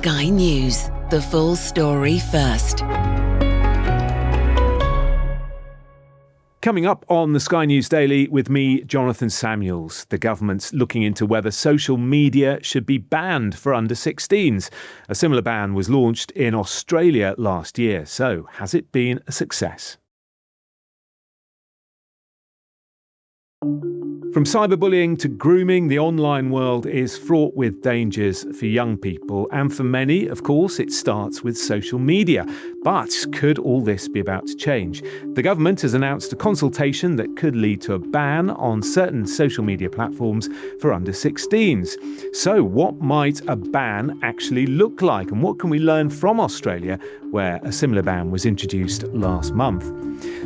Sky News, the full story first. Coming up on the Sky News Daily with me, Jonathan Samuels. The government's looking into whether social media should be banned for under 16s. A similar ban was launched in Australia last year. So, has it been a success? From cyberbullying to grooming, the online world is fraught with dangers for young people. And for many, of course, it starts with social media. But could all this be about to change? The government has announced a consultation that could lead to a ban on certain social media platforms for under 16s. So what might a ban actually look like? And what can we learn from Australia, where a similar ban was introduced last month?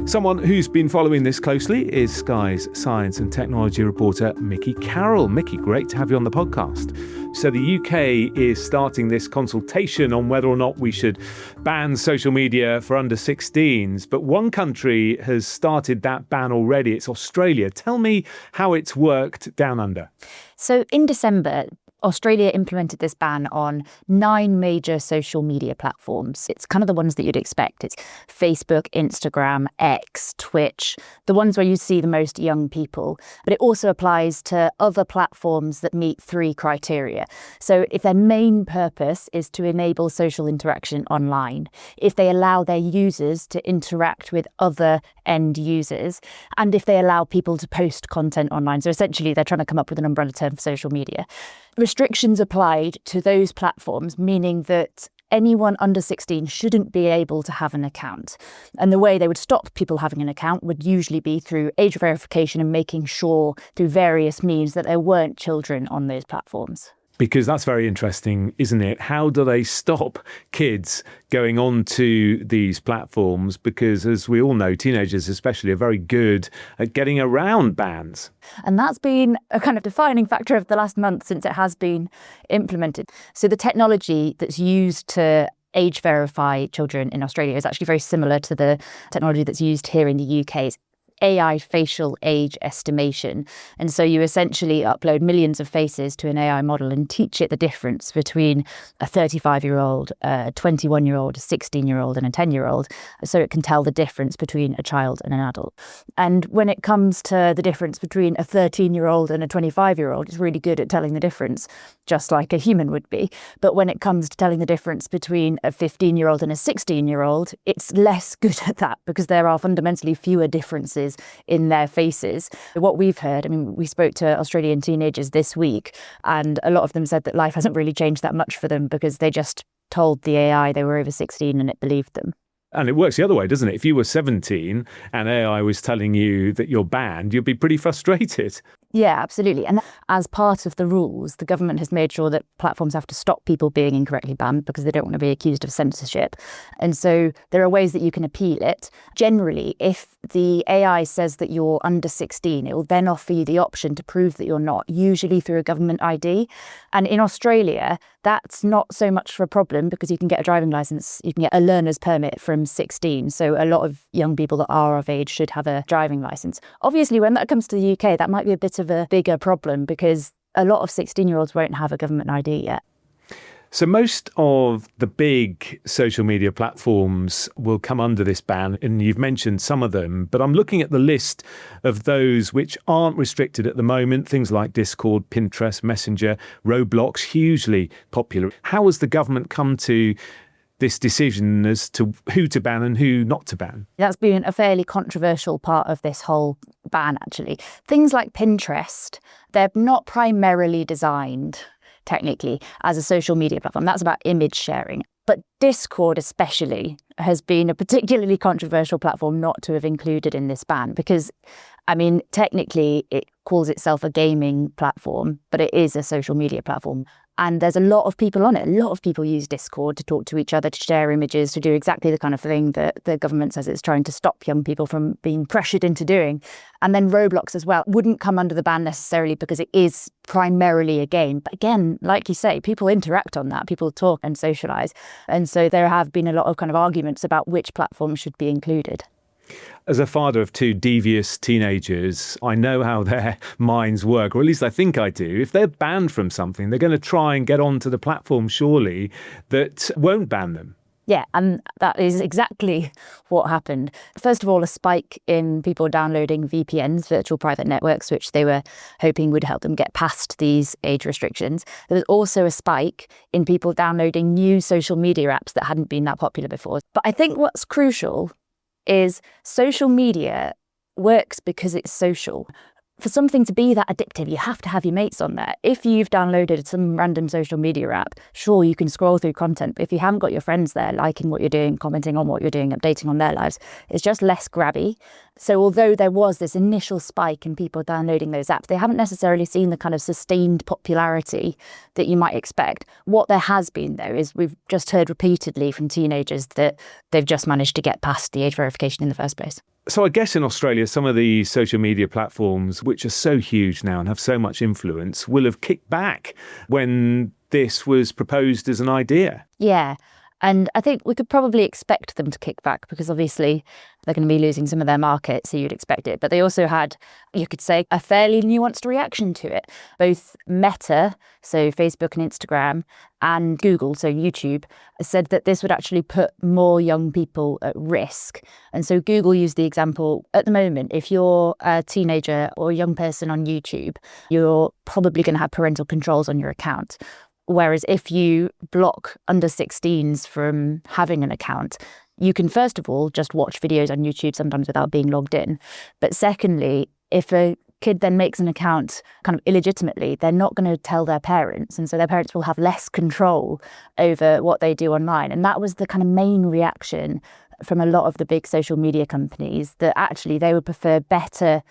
Someone who's been following this closely is Sky's science and technology reporter Mickey Carroll. Mickey, great to have you on the podcast. So the UK is starting this consultation on whether or not we should ban social media for under 16s. But one country has started that ban already. It's Australia. Tell me how it's worked down under. So in December, Australia implemented this ban on 9 major social media platforms. It's kind of the ones that you'd expect. It's Facebook, Instagram, X, Twitch, the ones where you see the most young people. But it also applies to other platforms that meet 3 criteria. So if their main purpose is to enable social interaction online, if they allow their users to interact with other end users, and if they allow people to post content online. So essentially, they're trying to come up with an umbrella term for social media. Restrictions applied to those platforms, meaning that anyone under 16 shouldn't be able to have an account. And the way they would stop people having an account would usually be through age verification and making sure through various means that there weren't children on those platforms. Because that's very interesting, isn't it? How do they stop kids going on to these platforms? Because as we all know, teenagers especially are very good at getting around bans. And that's been a kind of defining factor of the last month since it has been implemented. So the technology that's used to age verify children in Australia is actually very similar to the technology that's used here in the UK. It's AI facial age estimation. And so you essentially upload millions of faces to an AI model and teach it the difference between a 35-year-old, a 21-year-old, a 16-year-old and a 10-year-old, so it can tell the difference between a child and an adult. And when it comes to the difference between a 13-year-old and a 25-year-old, it's really good at telling the difference, just like a human would be. But when it comes to telling the difference between a 15-year-old and a 16-year-old, it's less good at that because there are fundamentally fewer differences in their faces. What we've heard, we spoke to Australian teenagers this week, and a lot of them said that life hasn't really changed that much for them because they just told the AI they were over 16 and it believed them. And it works the other way, doesn't it? If you were 17 and AI was telling you that you're banned, you'd be pretty frustrated. Yeah, absolutely. And as part of the rules, the government has made sure that platforms have to stop people being incorrectly banned because they don't want to be accused of censorship. And so there are ways that you can appeal it. Generally, if the AI says that you're under 16, it will then offer you the option to prove that you're not, usually through a government ID. And in Australia, that's not so much of a problem because you can get a driving licence, you can get a learner's permit from 16. So a lot of young people that are of age should have a driving licence. Obviously, when that comes to the UK, that might be a bit of a bigger problem because a lot of 16-year-olds won't have a government ID yet. So most of the big social media platforms will come under this ban, and you've mentioned some of them, but I'm looking at the list of those which aren't restricted at the moment, things like Discord, Pinterest, Messenger, Roblox, hugely popular. How has the government come to this decision as to who to ban and who not to ban? That's been a fairly controversial part of this whole ban, actually. Things like Pinterest, they're not primarily designed, technically, as a social media platform. That's about image sharing. But Discord especially has been a particularly controversial platform not to have included in this ban because, technically it calls itself a gaming platform, but it is a social media platform. And there's a lot of people on it. A lot of people use Discord to talk to each other, to share images, to do exactly the kind of thing that the government says it's trying to stop young people from being pressured into doing. And then Roblox as well wouldn't come under the ban necessarily because it is primarily a game. But again, like you say, people interact on that. People talk and socialise. And so there have been a lot of kind of arguments about which platforms should be included. As a father of two devious teenagers, I know how their minds work, or at least I think I do. If they're banned from something, they're going to try and get onto the platform, surely, that won't ban them. Yeah, and that is exactly what happened. First of all, a spike in people downloading VPNs, virtual private networks, which they were hoping would help them get past these age restrictions. There was also a spike in people downloading new social media apps that hadn't been that popular before. But I think what's crucial is social media works because it's social. For something to be that addictive, you have to have your mates on there. If you've downloaded some random social media app, sure, you can scroll through content, but if you haven't got your friends there liking what you're doing, commenting on what you're doing, updating on their lives, it's just less grabby. So although there was this initial spike in people downloading those apps, they haven't necessarily seen the kind of sustained popularity that you might expect. What there has been, though, is we've just heard repeatedly from teenagers that they've just managed to get past the age verification in the first place. So I guess in Australia, some of the social media platforms, which are so huge now and have so much influence, will have kicked back when this was proposed as an idea. Yeah. And I think we could probably expect them to kick back because obviously they're going to be losing some of their market, so you'd expect it. But they also had, you could say, a fairly nuanced reaction to it. Both Meta, so Facebook and Instagram, and Google, so YouTube, said that this would actually put more young people at risk. And so Google used the example, at the moment, if you're a teenager or a young person on YouTube, you're probably going to have parental controls on your account. Whereas if you block under 16s from having an account, you can first of all just watch videos on YouTube sometimes without being logged in. But secondly, if a kid then makes an account kind of illegitimately, they're not going to tell their parents. And so their parents will have less control over what they do online. And that was the kind of main reaction from a lot of the big social media companies, that actually they would prefer better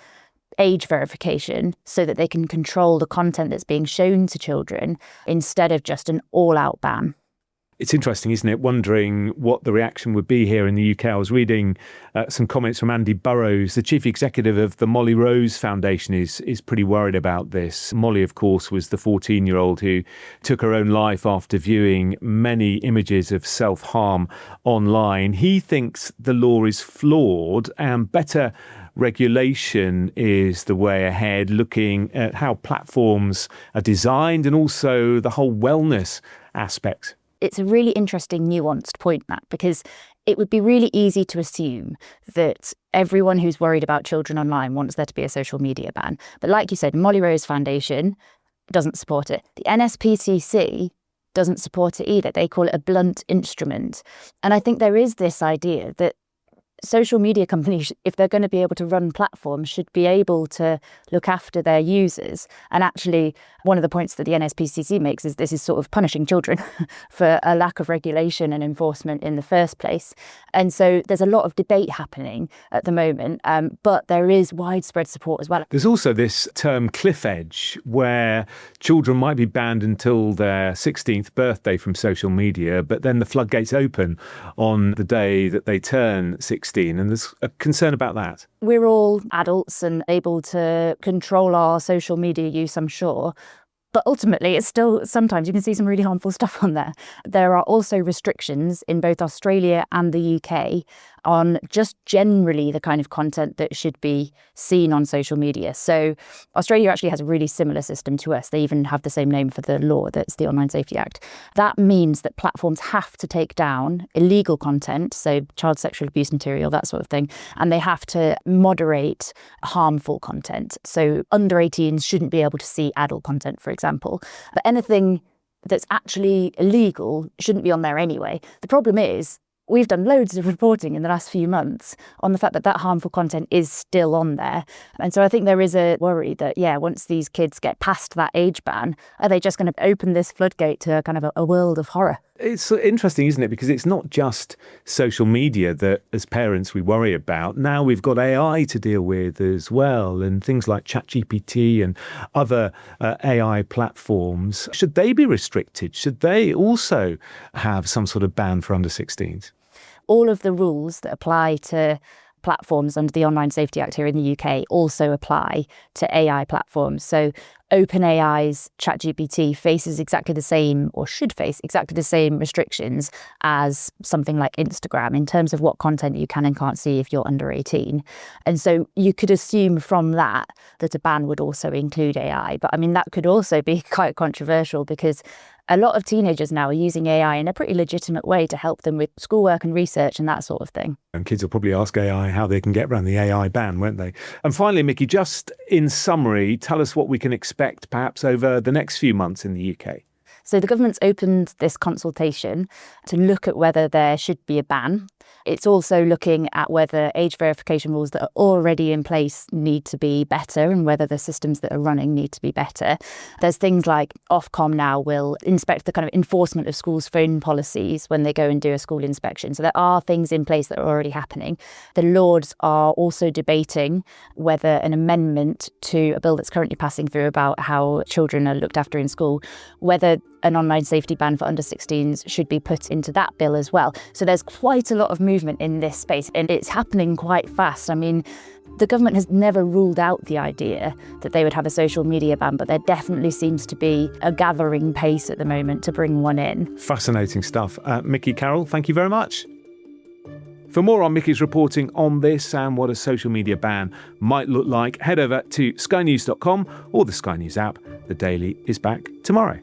age verification so that they can control the content that's being shown to children instead of just an all-out ban. It's interesting, isn't it, wondering what the reaction would be here in the UK. I was reading some comments from Andy Burrows, the chief executive of the Molly Rose Foundation, is pretty worried about this. Molly, of course, was the 14-year-old who took her own life after viewing many images of self-harm online. He thinks the law is flawed and better regulation is the way ahead, looking at how platforms are designed and also the whole wellness aspect. It's a really interesting, nuanced point, Matt, because it would be really easy to assume that everyone who's worried about children online wants there to be a social media ban. But like you said, Molly Rose Foundation doesn't support it. The NSPCC doesn't support it either. They call it a blunt instrument. And I think there is this idea that social media companies, if they're going to be able to run platforms, should be able to look after their users. And actually, one of the points that the NSPCC makes is this is sort of punishing children for a lack of regulation and enforcement in the first place. And so there's a lot of debate happening at the moment, but there is widespread support as well. There's also this term cliff edge, where children might be banned until their 16th birthday from social media, but then the floodgates open on the day that they turn 16. And there's a concern about that. We're all adults and able to control our social media use, I'm sure. But ultimately, it's still, sometimes you can see some really harmful stuff on there. There are also restrictions in both Australia and the UK on just generally the kind of content that should be seen on social media. So Australia actually has a really similar system to us. They even have the same name for the law, that's the Online Safety Act. That means that platforms have to take down illegal content, so child sexual abuse material, that sort of thing, and they have to moderate harmful content. So under 18s shouldn't be able to see adult content, for example. But anything that's actually illegal shouldn't be on there anyway. The problem is, we've done loads of reporting in the last few months on the fact that that harmful content is still on there. And so I think there is a worry that, once these kids get past that age ban, are they just going to open this floodgate to kind of a world of horror? It's interesting, isn't it? Because it's not just social media that, as parents, we worry about. Now we've got AI to deal with as well, and things like ChatGPT and other AI platforms. Should they be restricted? Should they also have some sort of ban for under 16s? All of the rules that apply to platforms under the Online Safety Act here in the UK also apply to AI platforms. So OpenAI's ChatGPT faces exactly the same, or should face exactly the same restrictions as something like Instagram in terms of what content you can and can't see if you're under 18. And so you could assume from that a ban would also include AI. But I mean, that could also be quite controversial because a lot of teenagers now are using AI in a pretty legitimate way to help them with schoolwork and research and that sort of thing. And kids will probably ask AI how they can get around the AI ban, won't they? And finally, Mickey, just in summary, tell us what we can expect perhaps over the next few months in the UK. So the government's opened this consultation to look at whether there should be a ban. It's also looking at whether age verification rules that are already in place need to be better and whether the systems that are running need to be better. There's things like Ofcom now will inspect the kind of enforcement of schools' phone policies when they go and do a school inspection. So there are things in place that are already happening. The Lords are also debating whether an amendment to a bill that's currently passing through about how children are looked after in school, whether an online safety ban for under 16s should be put into that bill as well. So there's quite a lot of movement in this space and it's happening quite fast. I mean, the government has never ruled out the idea that they would have a social media ban, but there definitely seems to be a gathering pace at the moment to bring one in. Fascinating stuff. Mickey Carroll, thank you very much. For more on Mickey's reporting on this and what a social media ban might look like, head over to skynews.com or the Sky News app. The Daily is back tomorrow.